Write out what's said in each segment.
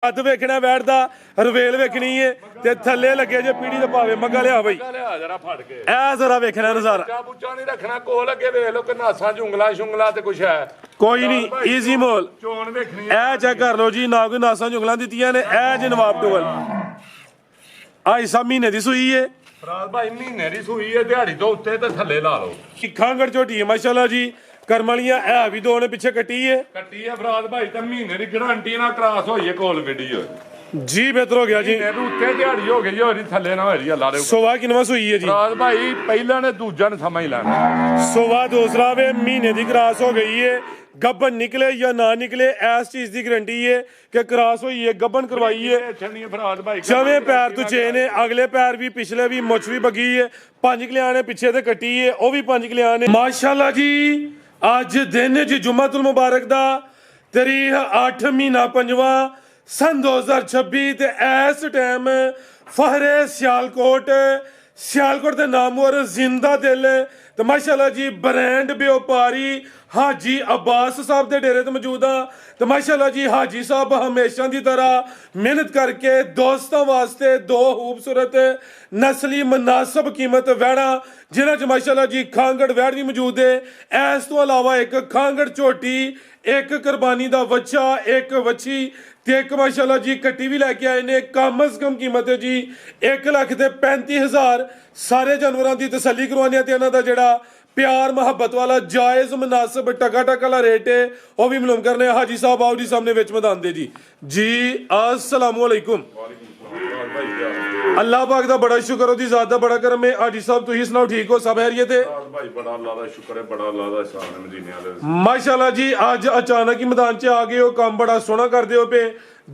हद वेखना बैठदा रवेल वेखनी है ते थल्ले लगे जे पीढ़ी ते पावे मग्गा लिया बई ए जरा वेखना नजारा बुच्चा नहीं रखना कोल अगे वेख लो कि नासा जुंगला शुंगला ते कुछ है कोई नहीं इजी मोल चोन वेखनी ए चेक कर लो जी ना कोई नासा जुंगला दित्तियां ने ए जी नवाब टोल आई सब महीने दी सूई है फराज भाई महीने दी सूई है दिहाड़ी तो उत्ते ते थल्ले ला लो खांगड़ झोटी है माशाल्लाह जी करम वालियां है भी दो ने पिछे कट्टी है फराज भाई ते महीने दी गारंटी ना क्रॉस होई है कोल वीडियो जी बेहतर हो गया जी उत्ते दिहाड़ी हो गई होरी थल्ले ना होरी अल्लाह दे सोवा किनवा सूई है जी फराज भाई पहला ने दूजा ने समझ लेना सोवा दूसरा वे महीने दी क्रॉस हो गई है गब्बन निकले या ना निकले इस चीज की गारंटी है कि क्रॉस हुई है गब्बन करवाई है चवे पैर तो चेन है अगले पैर भी पिछले भी मुछ भी बगी है 5 कल्याण ने पिछे ते कट्टी है वह भी 5 कल्याण है माशाल्लाह जी अज दिन जी जुम्मतुल मुबारक दा तारीख 8 महीना 5वां सन 2026 ते इस टाइम फहरे सियालकोट दे नामवर जिंदा दिल ते माशाल्लाह जी ब्रांड व्यापारी हाजी अब्बास साहब दे डेरे ते मौजूद हाँ ते माशाल्लाह जी हाजी साहब हमेशा की तरह मेहनत करके दोस्तों वास्ते दो खूबसूरत नस्ली मुनासिब कीमत वैड़ा जिन्हां च माशाल्लाह जी खांगड़ वैड़ भी मौजूद है इस तो अलावा एक खांगड़ झोटी एक कुरबानी दा बच्चा एक वच्छी ते एक माशाल्लाह जी कट्टी भी लैके आए ने कम अज कम कीमत है जी 1,35,000 सारे जानवरों की तसल्ली करवाने ते इन्हां दा जेड़ा प्यार मोहब्बत वाला जायज मुनासिब टका टका वाला रेट है वह भी मालूम करने हाजी साहब आओ जी सामने विच मैदान दे जी अस्सलाम वालेकुम अल्लाह पाक दा बड़ा शुक्र ओदी ज़ात दा बड़ा करम है हाजी साहब तुसीं सुनाओ ठीक हो सब खैरियत है भाई बड़ा अल्लाह दा शुक्र है बड़ा अल्लाह दा एहसान है मदीने वाले माशाल्लाह जी अज अचानक ही मैदान च आ गए हो काम बड़ा सोहना करदे हो पे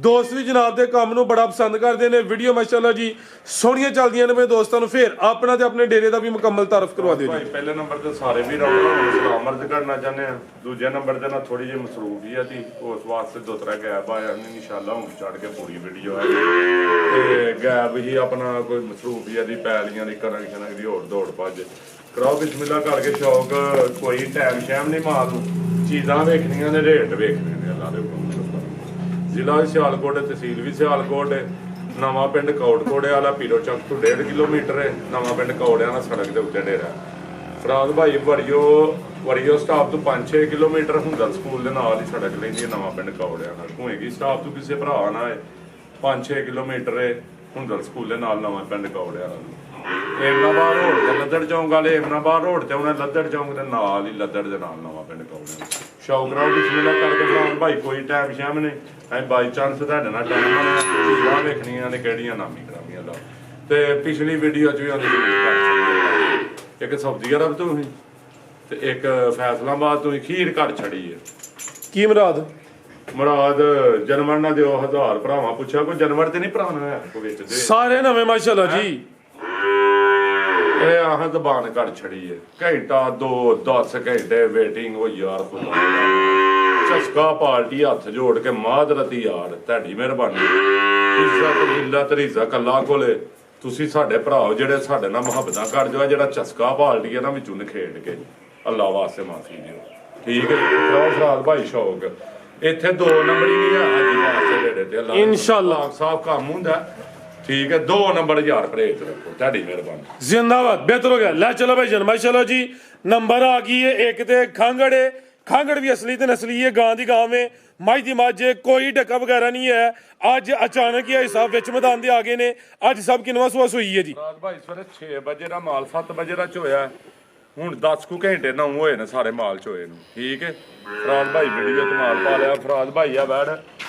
दोस्त भी जनाब दे काम नूं बड़ा पसंद करते हैं वीडियो माशाल्लाह जी सोहणियां चलदियां ने मेरे दोस्तों नूं फिर अपना ते अपने डेरे दा भी मुकम्मल तारफ करवा दिओ जी पहले नंबर ते सारे भी सलाम अर्ज करना चाहते हैं दूजे नंबर ते ना थोड़ी जी मसरूफियत ही उस वास्ते 2-3 गैप आया इंशाल्लाह हुण चढ़ के पूरी वीडियो है ते गैप ही अपना कोई मसरूफियत दी पैलियां दी कनक दी होड़ दौड़ भज कराओ बिस्मिल्लाह करके शौक कोई टाइम शैम नहीं मार चीज़ां वेखनियां ने रेट वेखने ने अल्लाह दे हुकम जिला भी सियालकोट है तहसील भी सियालकोट है नवा पिंड कौड़कोड़े वाला पीरो चौक तो 1.5 किलोमीटर है नवा पिंड कौड़े वाला सड़क के उत्ते डेरा फराज भाई वरियो स्टाफ तो 5-6 किलोमीटर हुंदल स्कूल के नाल ही सड़क लेंदी है नवा पिंड कौड़े वाला होएगी स्टाफ तो किसी भरा ना है 5-6 किलोमीटर है हुंदल स्कूल के नाल नवा पिंड कौड़े वाला एमनाबाद रोड ते लद्दड़ चौंक वाले एमनाबाद रोड ते उन्हें लद्दड़ चौंक के नाल ही लद्दड़ दे नाल नवा पिंड कौड़े शौक राव बिस्मिल्लाह करके फराज भाई कोई टाइम शाम नहीं बाई चांस ਤੁਹਾਡੇ ਨਾਲ ਟਾਈਮ ਚੀਜ਼ਾਂ ਵੇਖਣੀਆਂ ਨੇ ਕਿਹੜੀਆਂ ਨਾਮੀ ਕਰਾਮੀਆਂ ਦਾ ਤੇ ਪਿਛਲੀ ਵੀਡੀਓ ਚ ਵੀ ਉਹਨੇ ਇੱਕ ਸਬਜ਼ੀ ਅਰਬ ਤੋਂ ਤੇ ਇੱਕ ਫੈਸਲਾਬਾਦ ਤੋਂ ਖੀਰ ਘੜ ਛੜੀ ਹੈ ਕੀ ਮੁਰਾਦ ਜਨਵਰ ਨਾ ਦਿਓ 1000 ਭਰਾਵਾਂ ਪੁੱਛਿਆ ਕੋਈ ਜਨਵਰ ਤੇ ਨਹੀਂ ਭਰਾਣਾ ਹੈ ਕੋ ਵਿੱਚ ਦੇ ਸਾਰੇ ਨਵੇਂ ਮਾਸ਼ਾਅੱਲਾ ਜੀ ਇਹ ਆਹ ਜ਼ਬਾਨ ਘੜ ਛੜੀ ਹੈ ਘੰਟਾ 2-10 ਘੰਟੇ ਵੇਟਿੰਗ ਹੋ ਯਾਰ ਖੁਦਾ ਚਸਕਾ ਪਾਰਟੀ ਹੱਥ ਜੋੜ ਕੇ ਮਾਦਰਤੀ ਯਾਰ ਤੁਹਾਡੀ ਮਿਹਰਬਾਨੀ ਇੱਜ਼ਤ ਮਿਲਤ ਰਿਜ਼ਕ ਅੱਲਾਹ ਕੋਲੇ ਤੁਸੀਂ ਸਾਡੇ ਭਰਾ ਜਿਹੜੇ ਸਾਡੇ ਨਾਲ ਮੁਹੱਬਤਾਂ ਕਰ ਜੋ ਜਿਹੜਾ ਚਸਕਾ ਪਾਰਟੀ ਹੈ ਨਾ ਵਿੱਚੋਂ ਨਖੇੜ ਕੇ ਅੱਲਾਹ ਵਾਸਤੇ ਮਾਫੀ ਦਿਓ ਠੀਕ ਹੈ ਫਰਾਜ਼ ਭਾਈ ਸ਼ੌਕ ਇੱਥੇ 2 ਨੰਬਰ ਹੀ ਨਹੀਂ ਆ ਜੀ ਵਾਸਤੇ ਡੇੜੇ ਤੇ ਅੱਲਾਹ ਇਨਸ਼ਾਅੱਲਾ ਸਾਫ ਕੰਮ ਹੁੰਦਾ ठीक है 2 नंबर 1000 परहेज रखो ਤੁਹਾਡੀ ਮਿਹਰਬਾਨੀ जिंदाबाद बेहतर हो गया ले चलो भाई जन माशाल्लाह जी नंबर आ गई है एक ते खांगड़ है खांगड़ भी असली ते नस्ली है गां दी गां में मझ दी मझ कोई ढक्का वगैरह नहीं है अज अचानक ही हिसाब विच मैदान दे आ गए ने अज सब किनवा सुआ सोई है जी ਰਾਤ ਭਾਈ ਸਵੇਰੇ 6 ਵਜੇ ਦਾ ਮਾਲ 7 ਵਜੇ ਦਾ ਚੋਇਆ ਹੁਣ 10 ਕੁ ਘੰਟੇ ਨਾ ਹੋਏ ਨੇ ਸਾਰੇ ਮਾਲ ਚੋਏ ਨੂੰ ਠੀਕ ਹੈ ਫਰਾਜ਼ ਭਾਈ ਵੀਡੀਓ ਤੇ ਮਾਲ ਪਾ ਲਿਆ ਫਰਾਜ਼ ਭਾਈ ਆ ਵੈੜ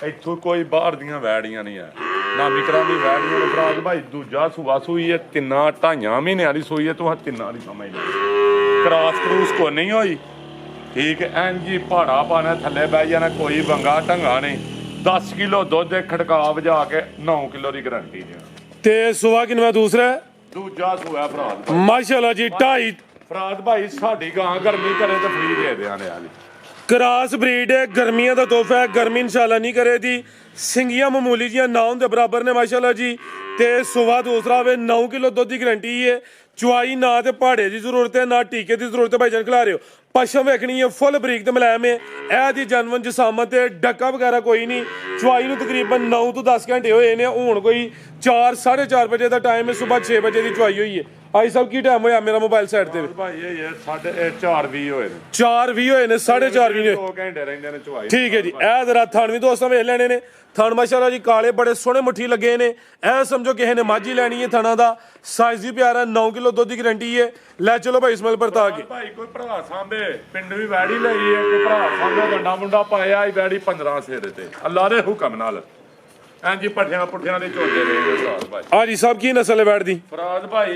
ਇੱਥੋਂ ਕੋਈ ਬਾਹਰ ਦੀਆਂ ਵੈੜੀਆਂ ਨਹੀਂ ਆ ਨਾਮੀ ਕਰਾਂ ਦੀ ਵੈੜੀਆਂ ਨੇ ਫਰਾਜ਼ ਭਾਈ ਦੂਜਾ ਸੂਆ ਸੂਈ ਹੈ 3-2.5 ਮਹੀਨਿਆਂ ਦੀ ਸੂਈ ਹੈ ਤੂੰ ਤਿੰਨਾਂ ਦੀ ਸਮਝ ਲੈ ਕਰਾਸ ਕਰੂਸ ਕੋ ਨਹੀਂ ਹੋਈ ਠੀਕ ਹੈ ਐਂ ਜੀ ਪਹਾੜਾ ਪਾਣਾ ਥੱਲੇ ਬਹਿ ਜਾਣਾ ਕੋਈ ਵੰਗਾ ਢੰਗਾ ਨਹੀਂ 10 ਕਿਲੋ ਦੁੱਧ ਦੇ ਖੜਕਾ ਵਜਾ ਕੇ 9 ਕਿਲੋ ਦੀ ਗਰੰਟੀ ਜੀ ਤੇ ਸੁਆ ਕਿਨਵਾ ਦੂਸਰਾ ਦੂਜਾ ਸੂਆ ਫਰਾਜ਼ ਮਾਸ਼ਾਅੱਲਾ ਜੀ 2.5 ਫਰਾਜ਼ ਭਾਈ ਸਾਡੀ ਗਾਂ ਗਰਮੀ ਕਰੇ ਤਾਂ ਫਰੀ ਦੇ ਦਿਆਂ ਨੇ ਆ ਜੀ क्रास ब्रीड है गर्मियां का तोहफा है गर्मी इंशाल्लाह नहीं करे दी सिंगियां मामूली जियां 9 के बराबर ने माशाल्लाह जी ते सुबह दूसरा वे 9 किलो दुध की गारंटी है चुआई ना तो पहाड़े की जरूरत है ना टीके की जरूरत है भाईजान खिला रहे हो ਪਸ਼ਮ ਵੇਖਣੀ ਹੈ ਫੁੱਲ ਬਰੀਕ ਤੇ ਮੁਲਾਇਮ ਹੈ। ਇਹ ਦੀ ਜਨਮਨ ਜਸਾਮਤ ਤੇ ਡੱਕਾ ਵਗੈਰਾ ਕੋਈ ਨਹੀਂ। ਚਵਾਈ ਨੂੰ ਤਕਰੀਬਨ 9 ਤੋਂ 10 ਘੰਟੇ ਹੋਏ ਨੇ। ਹੁਣ ਕੋਈ 4-4:30 ਵਜੇ ਦਾ ਟਾਈਮ ਹੈ। ਸਵੇਰ 6 ਵਜੇ ਦੀ ਚਵਾਈ ਹੋਈ ਹੈ। ਆਈ ਸਾਹਿਬ ਕੀ ਟਾਈਮ ਹੋਇਆ ਮੇਰਾ ਮੋਬਾਈਲ ਸਾਈਡ ਤੇ ਭਾਈ ਇਹ 4:20 ਹੋਏ ਨੇ 4:20 ਹੋਏ ਨੇ 4:30 ਵੀ 2 ਘੰਟੇ ਰਹਿੰਦੇ ਨੇ ਚਵਾਈ। ਠੀਕ ਹੈ ਜੀ। ਇਹ ਜ਼ਰਾ ਥਣ ਵੀ ਦੋਸਤਾਂ ਵੇਖ ਲੈਣੇ ਨੇ। ਥਣ ਮਾਸ਼ਾਅੱਲਾ ਜੀ ਕਾਲੇ ਬੜੇ ਸੋਹਣੇ ਮੁੱਠੀ ਲੱਗੇ ਨੇ। ਇਹ ਸਮਝੋ ਕਿਸੇ ਨੇ ਮਾਝੀ ਲੈਣੀ ਹੈ। ਥਣਾ ਦਾ ਸਾਈਜ਼ ਵੀ ਪਿਆਰਾ 9 ਕਿਲੋ ਦੁੱਧ ਦੀ ਗਰੰਟੀ ਹੈ। ਲੈ ਚਲੋ ਭਾਈ ਇਸਮਾਈਲ ਪਰਤਾ ਕੇ ਭਾਈ ਕੋਈ ਭਰਾ ਸਾਂਭੇ ਪਿੰਡ ਵੀ ਵੈੜੀ ਲਈ ਹੈ ਕੋਈ ਭਰਾ ਸਾਂਭੇ ਵੱਡਾ ਮੁੰਡਾ ਪਾਇਆ ਹੀ ਵੈੜੀ 15 ਸਿਰੇ ਤੇ ਅੱਲਾ ਦੇ ਹੁਕਮ ਨਾਲ ਐਂਜੀ ਪੱਠਿਆਂ ਪੁੱਠਿਆਂ ਦੇ ਝੋਲੇ ਦੇ ਫਰਾਜ਼ ਭਾਈ। ਹਾਜੀ ਸਾਹਿਬ ਕੀ ਨਸਲ ਹੈ ਬੈੜ ਦੀ? ਫਰਾਜ਼ ਭਾਈ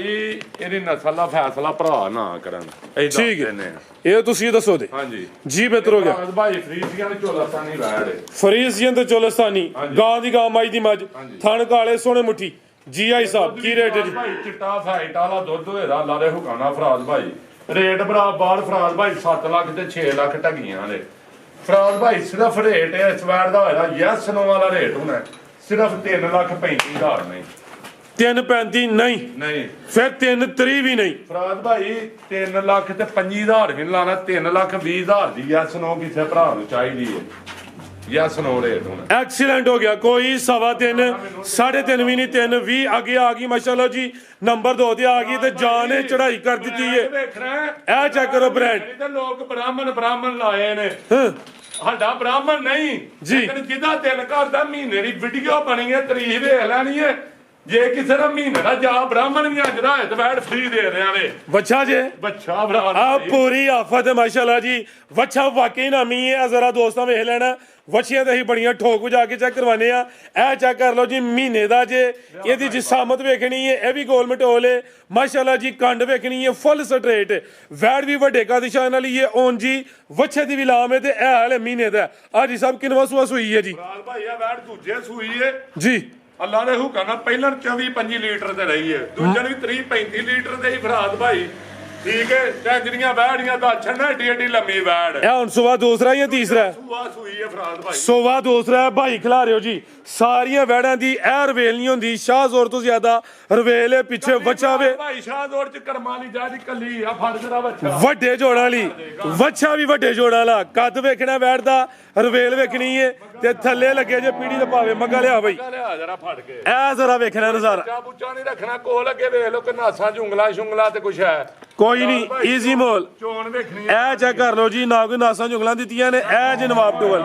ਇਹਦੀ ਨਸਲ ਦਾ ਫੈਸਲਾ ਭਰਾ ਨਾ ਕਰਨ ਇਹ ਠੀਕ ਦੱਸਦੇ ਨੇ। ਇਹ ਤੁਸੀਂ ਦੱਸੋ ਦੇ ਹਾਂਜੀ ਜੀ ਬਿਹਤਰ ਹੋ ਗਿਆ। ਫਰਾਜ਼ ਭਾਈ ਫਰੀਸੀਆਂ ਦੇ ਝੋਲਾਸਾਨੀ ਵੈੜ ਹੈ ਫਰੀਜ਼ੀਅਨ ਤੇ ਚੋਲਸਤਾਨੀ ਗਾਂ ਦੀ ਗਾਂ ਮਾਈ ਦੀ ਮੱਝ ਥਣ ਕਾਲੇ ਸੋਹਣੇ ਮੁੱਠੀ। ਜੀ ਆਈ ਸਾਹਿਬ ਕੀ ਰੇਟ ਹੈ ਜੀ? ਭਾਈ ਚਿੱਟਾ ਫਾਈਟ ਵਾਲਾ ਦੁੱਧ ਹੋਏਦਾ ਅੱਲਾ ਦੇ ਹੁਕਮ ਨਾਲ ਫਰਾਜ਼ ਭਾਈ। ਰੇਟ ਬਰਾਬਰ ਫਰਾਜ਼ ਭਾਈ 7 ਲੱਖ ਤੇ 6 ਲੱਖ ਢਗੀਆਂ ਦੇ। ਫਰਾਜ਼ ਭਾਈ ਸਿਰਫ ਰੇਟ ਇਸ ਵੈੜ ਦਾ ਹੋਏਦਾ ਯੈਸ ਨੋ ਵਾਲਾ ਰੇਟ ਹੋਣਾ ਸਿਰਫ 3,35,000 ਨਹੀਂ 3.35 ਨਹੀਂ ਨਹੀਂ ਫਿਰ 3.3 ਵੀ ਨਹੀਂ। ਫਰਾਜ਼ ਭਾਈ 3,25,000 ਵੀ ਨੀ ਲਾਣਾ 3,20,000 ਦੀ ਯੈਸ ਨੋ ਕਿਸੇ ਭਰਾ ਨੂੰ ਚਾਹੀਦੀ ਹੈ। ਯੈਸ ਨੋ ਰੇਟ ਹੋਣਾ ਐਕਸੀਲੈਂਟ ਹੋ ਗਿਆ। ਕੋਈ 3.5 3.5 ਵੀ ਨਹੀਂ 3.20 ਅੱਗੇ ਆ ਗਈ ਮਾਸ਼ਾਅੱਲਾ ਜੀ। ਨੰਬਰ 2 ਤੇ ਆ ਗਈ ਤੇ ਜਾਨ ਨੇ ਚੜਾਈ ਕਰ ਦਿੱਤੀ ਹੈ। ਇਹ ਚੈੱਕ ਕਰੋ ਬ੍ਰਾਂਡ ਤੇ ਲੋਕ ਬ੍ਰਾਹਮਣ ਲਾਏ ਨੇ। ਹਾਂ ਸਾਡਾ ਬ੍ਰਾਹਮਣ ਨਹੀਂ ਜੀ। ਲੇਕਿਨ ਜਿਹਦਾ ਦਿਲ ਕਰਦਾ ਮਹੀਨੇ ਦੀ ਵੀਡੀਓ ਬਣੀ ਹੈ ਤਰੀਕ ਵੇਖ ਲੈਣੀ ਹੈ। ਜੇ ਕਿਸੇ ਦਾ ਮਹੀਨੇ ਦਾ ਜਾ ਬ੍ਰਾਹਮਣ ਵੀ ਅੱਜ ਦਾ ਤੇ ਵੈੜ ਫ੍ਰੀ ਦੇ ਰਿਆਂ ਨੇ। ਬੱਚਾ ਜੇ ਬੱਚਾ ਭਰਾ ਆ ਪੂਰੀ ਆਫਤ ਹੈ ਮਾਸ਼ਾਅੱਲਾ ਜੀ। ਵੱਛਾ ਵਾਕਈ ਨਾਮੀ ਹੈ। ਜ਼ਰਾ ਦੋਸਤਾਂ ਵੇਖ ਲੈਣਾ ਵੱਛੀਆਂ ਤੇ ਹੀ ਬੜੀਆਂ ਠੋਕ ਵਜਾ ਕੇ ਚੈੱਕ ਕਰਵਾਨੇ ਆ। ਇਹ ਚੈੱਕ ਕਰ ਲਓ ਜੀ ਮਹੀਨੇ ਦਾ ਜੇ। ਇਹਦੀ ਜਿਸਾਮਤ ਵੇਖਣੀ ਹੈ ਇਹ ਵੀ ਗੋਲ ਮਟੋਲ ਹੈ ਮਾਸ਼ਾਅੱਲਾ ਜੀ। ਕੰਡ ਵੇਖਣੀ ਹੈ ਫੁੱਲ ਸਟ੍ਰੇਟ ਵੈੜ ਵੀ ਵੱਡੇ ਕਾ ਨਿਸ਼ਾਨ ਵਾਲੀ ਹੈ। ਓਨ ਜੀ ਵੱਛੇ ਦੀ ਵੀ ਲਾਮ ਹੈ ਤੇ ਇਹ ਹਾਲੇ ਮਹੀਨੇ ਦਾ। ਆ ਜੀ ਸਾਹਿਬ ਕਿੰਨਵਾਂ ਸੂਆ ਸੂਈ ਹੈ ਜੀ? ਫਰਾਜ਼ ਭਾਈ ਆ ਵੈੜ ਦੂਜੇ ਸੂਈ ਹੈ ਜੀ ਅੱਲਾ ਦੇ ਹੁਕਮ ਨਾਲ ਪਹਿਲਾਂ 24-25 ਲੀਟਰ ਤੇ ਰਹੀ ਹੈ। ਦੂਜੇ ਵੀ 30-35 ਲੀਟਰ ਤੇ ਹੀ ਫਰਾਜ਼ ਭਾਈ। ਠੀਕ ਹੈ ਟੈਂਜਰੀਆਂ ਵੈੜੀਆਂ ਦਾ ਛੰਨਾ ਏਡੀ ਲੰਮੀ ਵੈੜ ਇਹ ਹੁਣ ਸੂਆ ਦੂਸਰਾ ਜਾਂ ਤੀਸਰਾ? ਸੂਆ ਸੂਈ ਹੈ ਫਰਾਜ਼ ਭਾਈ। ਸੂਆ ਦੂਸਰਾ ਹੈ ਭਾਈ ਖਿਲਾ ਰਿਓ ਜੀ। ਸਾਰੀਆਂ ਵੈੜਾਂ ਦੀ ਇਹ ਰਵੇਲ ਨਹੀਂ ਹੁੰਦੀ। ਸ਼ਾਹ ਜ਼ੋਰ ਤੋਂ ਜ਼ਿਆਦਾ ਰਵੇਲ ਹੈ ਪਿੱਛੇ ਵੱਛਾ ਵੇ ਭਾਈ ਸ਼ਾਹ ਜ਼ੋਰ ਚ ਕਰਮਾਂ ਦੀ ਜਾਦੀ ਕੱਲੀ ਆ ਫੜ ਜਰਾ ਬੱਚਾ ਵੱਡੇ ਜੋੜਾਂ ਵਾਲੀ ਵੱਛਾ ਵੀ ਵੱਡੇ ਜੋੜਾਂ ਵਾਲਾ। ਕੱਦ ਵੇਖਣਾ ਵੈੜ ਦਾ ਰਵੇਲ ਵੇਖਣੀ ਹੈ ਤੇ ਥੱਲੇ ਲੱਗੇ ਜੇ ਪੀੜੀ ਦਾ ਭਾਵੇਂ ਮੱਗਾ ਲਿਆ ਬਈ। ਲਿਆ ਜਰਾ ਫੜ ਕੇ ਇਹ ਜ਼ਰਾ ਵੇਖਣਾ ਨਜ਼ਾਰਾ। ਬੱਚਾ ਬੁੱਚਾ ਨਹੀਂ ਰੱਖਣਾ ਕੋਲ ਅੱਗੇ ਵੇਖ ਲਓ ਕਿ ਨਾਸਾਂ ਉਂਗਲਾ ਸ਼ੁੰਗਲਾ ਤੇ ਕੁਛ ਹੈ ਕੋਈ ਨਹੀਂ ਈਜ਼ੀ ਮੋਲ। ਚੋਣ ਵੇਖਣੀ ਹੈ ਇਹ ਚੈੱਕ ਕਰ ਲਓ ਜੀ ਨਾ ਕੋਈ ਨਾਸਾਂ ਜੁਗਲਾਂ ਦਿੱਤੀਆਂ ਨੇ। ਇਹ ਜੇ ਨਵਾਬ ਟੋਲ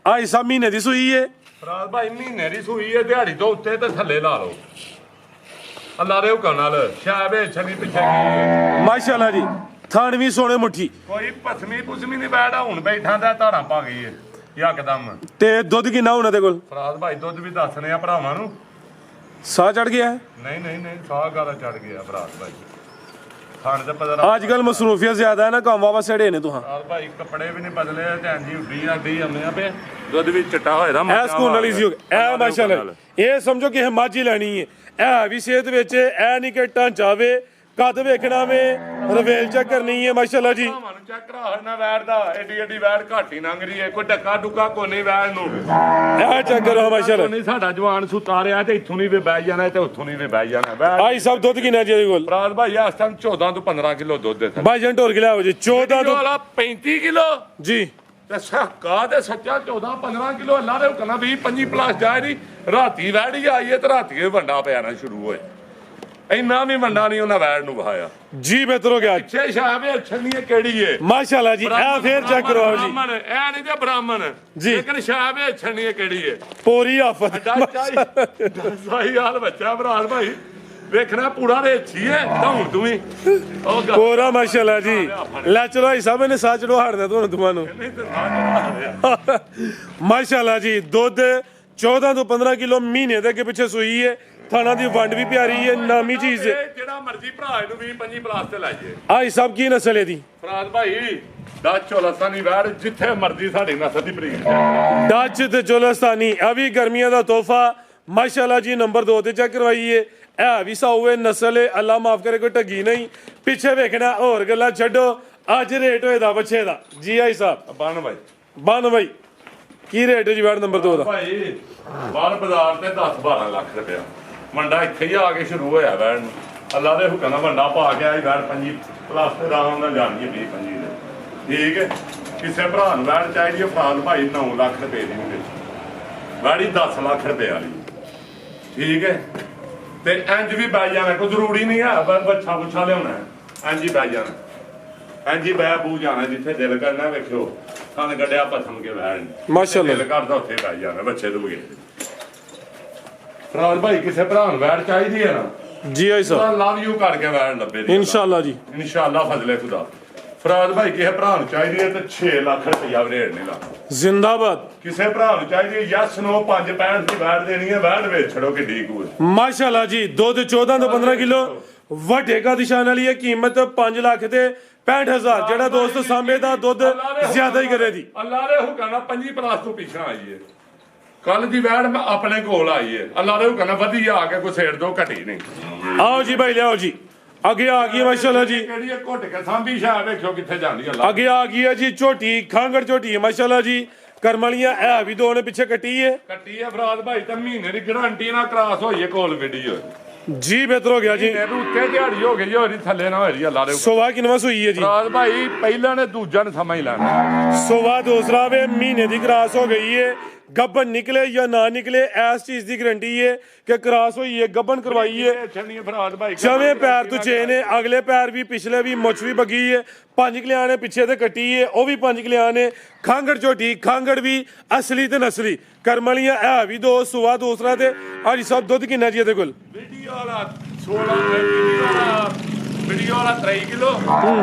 ਆਈ ਸਾ ਮਹੀਨੇ ਦੀ ਸੂਈ ਹੈ। ਫਰਾਜ਼ ਭਾਈ ਮਹੀਨੇ ਦੀ ਸੂਈ ਹੈ ਦਿਹਾੜੀ ਤੋਂ ਉੱਤੇ ਤੇ ਥੱਲੇ ਲਾ ਲਓ ਅੱਲਾ ਦੇ ਹੁਕਮ ਨਾਲ ਸ਼ਾਬੇ ਛਣੀ ਪਿੱਛੇ ਕੀ ਮਾਸ਼ਾਅੱਲਾ ਜੀ। ਥਣ ਵੀ ਸੋਹਣੇ ਮੁੱਠੀ ਕੋਈ ਪਸਮੀ ਪੁਸਮੀ ਨਹੀਂ ਬੈਠਾ ਹੁਣ ਬੈਠਾ ਦਾ ਧਾਰਾਂ ਪਾ ਗਈ ਹੈ ਯਕਦਮ। ਤੇ ਦੁੱਧ ਕਿੰਨਾ ਉਹਨਾਂ ਦੇ ਕੋਲ? ਫਰਾਜ਼ ਭਾਈ ਦੁੱਧ ਵੀ ਦੱਸਨੇ ਆ ਭਰਾਵਾਂ ਨੂੰ। ਸਾਹ ਚੜ ਗਿਆ ਹੈ? ਨਹੀਂ ਸਾਹ ਗਾਲਾ ਚੜ ਗਿਆ ਫਰਾਜ਼ ਭਾਈ। ਖਾਣ ਤੇ ਪਤਾ ਅੱਜ ਕੱਲ ਮਸਰੂਫੀਅਤ ਜ਼ਿਆਦਾ ਹੈ ਨਾ ਕੰਮ ਵਾਵਾ ਸੜੇ ਨੇ ਤੁਹਾਂ। ਭਾਈ ਕੱਪੜੇ ਵੀ ਨਹੀਂ ਬਦਲੇ ਤੇ ਇੰਜੀ ਉੱਡੀ ਆਂਦੀ ਆਉਂਦੇ ਆ ਪਏ ਦੁੱਧ ਵੀ ਚਿੱਟਾ ਹੋਇਆ ਇਹ ਸਕੂਨ ਵਾਲੀ ਸੀ ਇਹ ਮਾਸ਼ਾਅੱਲਾ। ਇਹ ਸਮਝੋ ਕਿ ਮਾਝੀ ਲੈਣੀ ਹੈ। ਇਹ ਵੀ ਸਿਹਤ ਵਿੱਚ ਇਹ ਨਹੀਂ ਕਿ ਢਾਂਚਾ ਵੇ ਕੱਦ ਵੇਖਣਾ ਵੇ ਰਵੇਲ ਚੈੱਕ ਕਰਨੀ ਹੈ ਮਾਸ਼ਾਅੱਲਾ ਜੀ। ਤੁਹਾਨੂੰ ਚੈੱਕ ਕਰਾ ਨਾ ਵੈੜ ਦਾ ਏਡੀ ਵੈੜ ਘਾਟੀ ਲੰਘ ਰਹੀ ਹੈ ਕੋਈ ਡੱਕਾ ਡੁੱਕਾ ਕੋਨੇ ਵੈੜ ਨੂੰ। ਇਹ ਚੈੱਕ ਕਰੋ ਮਾਸ਼ਾਅੱਲਾ। ਨਹੀਂ ਸਾਡਾ ਜਵਾਨ ਸੁਤਾ ਰਿਹਾ ਤੇ ਇੱਥੋਂ ਨਹੀਂ ਵੀ ਬਹਿ ਜਾਣਾ ਤੇ ਉੱਥੋਂ ਨਹੀਂ ਵੀ ਬਹਿ ਜਾਣਾ ਵੈੜ। ਆਈ ਸਭ ਦੁੱਧ ਕਿੰਨਾ ਜੀ ਇਹਦੇ ਕੋਲ? ਫਰਾਜ਼ ਭਾਈ ਇਸ ਟਾਈਮ 14 ਤੋਂ 15 ਕਿਲੋ ਦੁੱਧ ਦੇ ਥੱਲੇ। ਬਾਈਜਨ ਢੋਰ ਕਿਲਾ ਹੋ ਜੀ 14 ਤੋਂ 35 ਕਿਲੋ ਜੀ ਤੇ ਸਹਕਾ ਤੇ ਸੱਚਾ 14-15 ਕਿਲੋ ਅੱਲਾ ਦੇ ਹੁਕਮ ਨਾਲ 20-25 ਪਲੱਸ ਜਾਏ ਨਹੀਂ। ਰਾਤੀ ਵੈੜੀ ਆਈ ਹੈ ਤੇ ਰਾਤੀ ਵੰਡਾ ਪਿਆਣਾ ਸ਼ੁਰੂ ਹੋਏ। ਇੰਨਾ ਵੀ ਵੰਡਾ ਨਹੀਂ ਉਹਨਾਂ ਵੈੜ ਨੂੰ ਵਹਾਇਆ ਜੀ। ਬਿਹਤਰ ਹੋ ਗਿਆ ਪਿੱਛੇ ਸ਼ਾਬੇ ਛੰਨੀ ਕਿਹੜੀ ਏ ਮਾਸ਼ਾਅੱਲਾ ਜੀ। ਇਹ ਫੇਰ ਚੈੱਕ ਕਰੋ ਜੀ। ਬ੍ਰਾਹਮਣ ਇਹ ਨਹੀਂ ਤੇ ਬ੍ਰਾਹਮਣ ਜੀ। ਲੇਕਿਨ ਸ਼ਾਬੇ ਛੰਨੀ ਕਿਹੜੀ ਏ ਪੂਰੀ ਆਫਤ ਸਹੀ ਹਾਲ ਬੱਚਾ ਭਰਾ ਭਾਈ ਵੇਖਣਾ ਪੂਰਾ ਰੇਛੀ ਏ ਧੌਣ ਤੂੰ ਵੀ ਉਹ ਗੱਲ ਪੂਰਾ ਮਾਸ਼ਾਅੱਲਾ ਜੀ। ਲੈ ਚਲੋ ਭਾਈ ਸਾਹਿਬ ਨੇ ਸਾਹ ਚੜੋ ਹੜਦਾ ਤੁਹਾਨੂੰ ਦੋਵਾਂ ਨੂੰ ਨਹੀਂ ਤੇ ਸਾਹ ਮਾਸ਼ਾਅੱਲਾ ਜੀ। ਦੁੱਧ 14 ਤੋਂ 15 ਕਿਲੋ ਮਹੀਨੇ ਦੇ ਅੱਗੇ ਪਿੱਛੇ ਸੂਈ ਹੈ। ਥਾਣਾ ਦੀ ਵੰਡ ਵੀ ਪਿਆਰੀ ਹੈ ਨਾਮੀ ਚੀਜ਼ ਹੈ। ਜਿਹੜਾ ਮਰਜ਼ੀ ਭਰਾ ਇਹਨੂੰ 20-25 ਪਲਾਸ ਤੇ ਲਾਈਏ। ਆਈ ਸਭ ਕੀ ਨਸਲ ਹੈ ਦੀ? ਫਰਾਜ਼ ਭਾਈ ਡੱਚ ਚੋਲਸਤਾਨੀ ਵੈੜ ਜਿੱਥੇ ਮਰਜ਼ੀ ਸਾਡੀ ਨਸਲ ਦੀ ਬਰੀਡ ਡੱਚ ਤੇ ਚੋਲਸਤਾਨੀ ਇਹ ਵੀ ਗਰਮੀਆਂ ਦਾ ਤੋਹਫਾ ਮਾਸ਼ਾਅੱਲਾ ਜੀ। ਨੰਬਰ 2 ਤੇ ਚੈੱਕ ਕਰਵਾਈਏ। ਇਹ ਵੀ ਸਾਊਏ ਨਸਲ ਹੈ ਅੱਲਾ ਮਾਫ ਕਰੇ ਕੋਈ ਢੱਗੀ ਨਹੀਂ। ਪਿੱਛੇ ਵੇਖਣਾ ਹੋਰ ਗੱਲਾਂ ਛੱਡੋ। ਅੱਜ ਰੇਟ ਹੋਏ ਦਾ ਬੱਚੇ ਦਾ ਜੀ ਆਈ ਸਾਹਿਬ ਬਨ ਬਾਈ ਕੀ ਰੇਟ ਹੈ ਜੀ ਵੈੜ ਨੰਬਰ 2 ਦਾ? ਭਾਈ ਬਾਹਰ ਬਾਜ਼ਾਰ ਤੇ 10-12 ਲੱਖ ਰੁਪਇਆ ਮੰਡਾ ਇੱਥੇ ਹੀ ਆ ਕੇ ਸ਼ੁਰੂ ਹੋਇਆ ਵੈਣ ਨੂੰ। ਅੱਲਾ ਦੇ ਹੁਕਮ ਨਾਲ ਵੱਡਾ ਪਾ ਕੇ ਆਈ ਵੈੜ 5 ਪਲੱਸ ਤੇ ਆਰਾਮ ਨਾਲ ਜਾਣੀ ਹੈ 20-25 ਦੇ ਠੀਕ ਹੈ। ਕਿਸੇ ਭਰਾ ਨੂੰ ਵੈੜ ਚਾਹੀਦੀ ਹੈ ਫਰਾਦ ਭਾਈ 9 ਲੱਖ ਰੁਪਏ ਦੀ ਵਿੱਚ ਵੈੜੀ 10 ਲੱਖ ਰੁਪਏ ਵਾਲੀ ਠੀਕ ਹੈ। ਤੇ ਇੰਜ ਵੀ ਬੈ ਜਾਣਾ ਕੋਈ ਜ਼ਰੂਰੀ ਨਹੀਂ ਹੈ ਬੱਚਾ ਬੁੱਛਾ ਲਿਆਉਣਾ ਇੰਜ ਹੀ ਬੈ ਜਾਣਾ ਇੰਜ ਹੀ ਬੈ ਬੂ ਜਾਣਾ ਜਿੱਥੇ ਦਿਲ ਕਰਨਾ ਵੇਖਿਓ ਕੰਨ ਗੱਡਿਆ ਪਸਮ ਕੇ ਬੈਣ ਮਾਸ਼ਾਅੱਲਾ ਦਿਲ ਕਰਦਾ ਉੱਥੇ ਬੈ ਜਾਣਾ ਬੱਚੇ ਦੂਗੇ ਫਰਾਦ ਭਾਈ ਕਿਸੇ ਭਰਾ ਨੂੰ ਵੈੜ ਚਾਹੀਦੀ ਹੈ ਨਾ ਜੀ ਆਈ ਸਾਹਿਬ ਲਵ ਯੂ ਕਰਕੇ ਵੈੜ ਲੱਭੇ ਦੀ ਇਨਸ਼ਾਅੱਲਾ ਜੀ ਇਨਸ਼ਾਅੱਲਾ ਫਜ਼ਲੇ ਖੁਦਾ ਫਰਾਦ ਭਾਈ ਕਿਸੇ ਭਰਾ ਨੂੰ ਚਾਹੀਦੀ ਹੈ ਤੇ 6 ਲੱਖ ਰੁਪਇਆ ਰੇਟ ਨਹੀਂ ਲਾ ਜ਼ਿੰਦਾਬਾਦ ਕਿਸੇ ਭਰਾ ਨੂੰ ਚਾਹੀਦੀ ਹੈ ਯਸ ਨੋ 5.65 ਦੀ ਵੈੜ ਦੇਣੀ ਹੈ ਵੈੜ ਵੇਚ ਛੜੋ ਕਿੱਡੀ ਕੂਲ ਮਾਸ਼ਾਅੱਲਾ ਜੀ ਦੁੱਧ 14 ਤੋਂ 15 ਕਿਲੋ ਵੱਡੇ ਕਾ ਨਿਸ਼ਾਨ ਵਾਲੀ ਹੈ ਕੀਮਤ 5 ਲੱਖ ਤੇ 65000 ਜਿਹੜਾ ਦੋਸਤ ਸਾਹਮਣੇ ਦਾ ਦੁੱਧ ਜ਼ਿਆਦਾ ਹੀ ਕਰੇ ਦੀ ਅੱਲਾ ਦੇ ਹੁਕਮ ਨਾਲ 5 ਪਲਾਸ ਤੋਂ ਪਿੱਛਾ ਆਈ ਹੈ ਕੱਲ ਦੀ ਵੈੜ ਮੈਂ ਆਪਣੇ ਕੋਲ ਆਈ ਹੈ ਅੱਲਾ ਦੇ ਹੁਕਮ ਨਾਲ ਵਧੀਆ ਆ ਕੇ ਕੋਈ ਸੇੜ ਦੋ ਘਟੀ ਨਹੀਂ ਆਓ ਜੀ ਭਾਈ ਲਿਆਓ ਜੀ ਅੱਗੇ ਆ ਗਈ ਮਾਸ਼ਾਅੱਲਾ ਜੀ ਕਿਹੜੀ ਹੈ ਘੁੱਟ ਕੇ ਸਾਂਭੀ ਸ਼ਾਹ ਵੇਖਿਓ ਕਿੱਥੇ ਜਾਂਦੀ ਅੱਲਾ ਅੱਗੇ ਆ ਗਈ ਹੈ ਜੀ ਝੋਟੀ ਖਾਂਗੜ ਝੋਟੀ ਹੈ ਮਾਸ਼ਾਅੱਲਾ ਜੀ ਕਰਮ ਵਾਲੀਆਂ ਇਹ ਵੀ ਦੋ ਨੇ ਪਿੱਛੇ ਕੱਟੀ ਹੈ ਕੱਟੀ ਹੈ ਫਰਾਦ ਭਾਈ ਤਾਂ ਮਹੀਨੇ ਦੀ ਗਾਰੰਟੀ ਨਾਲ ਕਰਾਸ ਹੋਈ ਹੈ ਕੋਲ ਵੀਡੀਓ ਜੀ ਬਿਹਤਰ ਹੋ ਗਿਆ ਜੀ ਇਹਨੂੰ ਉੱਤੇ ਦਿਹਾੜੀ ਹੋ ਗਈ ਹੋਰੀ ਥੱਲੇ ਨਾ ਹੋਈ ਅੱਲਾ ਦੇ ਸੋਵਾ ਕਿਨਵਾ ਸੂਈ ਹੈ ਜੀ ਫਰਾਦ ਭਾਈ ਪਹਿਲਾਂ ਨੇ ਦੂਜਾ ਨੇ ਸਮਝ ਲੈਣਾ ਸੋਵਾ ਦੂਸਰਾ ਵੇ ਮਹੀਨੇ ਦੀ ਕਰਾਸ ਹੋ ਗਈ ਹੈ ਗੱਬਨ ਨਿਕਲੇ ਜਾਂ ਨਾ ਨਿਕਲੇ ਇਸ ਚੀਜ਼ ਦੀ ਗਾਰੰਟੀ ਹੈ ਕਿ ਕਰਾਸ ਹੋਈ ਹੈ ਗੱਬਨ ਕਰਵਾਈ ਹੈ ਛੰਨੀ ਫਰਾਦ ਭਾਈ ਚਵੇਂ ਪੈਰ ਤੋਂ ਚੇ ਨੇ ਅਗਲੇ ਪੈਰ ਵੀ ਪਿਛਲੇ ਵੀ ਮੁੱਛ ਵੀ ਬਗੀ ਹੈ 5 ਕਿਲਿਆਂ ਨੇ ਪਿੱਛੇ ਤੇ ਕੱਟੀ ਹੈ ਉਹ ਵੀ 5 ਕਿਲਿਆਂ ਨੇ ਖਾਂਗੜ ਝੋਟੀ ਖਾਂਗੜ ਵੀ ਅਸਲੀ ਤੇ ਨਸਲੀ ਕਰਮ ਵਾਲੀਆਂ ਇਹ ਵੀ ਦੋ ਸੋਵਾ ਦੂਸਰਾ ਤੇ ਅੱਜ ਸਭ ਦੁੱਧ ਕਿੰਨਾ ਜੀ ਇਹਦੇ ਕੋਲ ਵੀਡੀਓ ਵਾਲਾ 16 ਵੀਡੀਓ ਵਾਲਾ 3 ਕਿਲੋ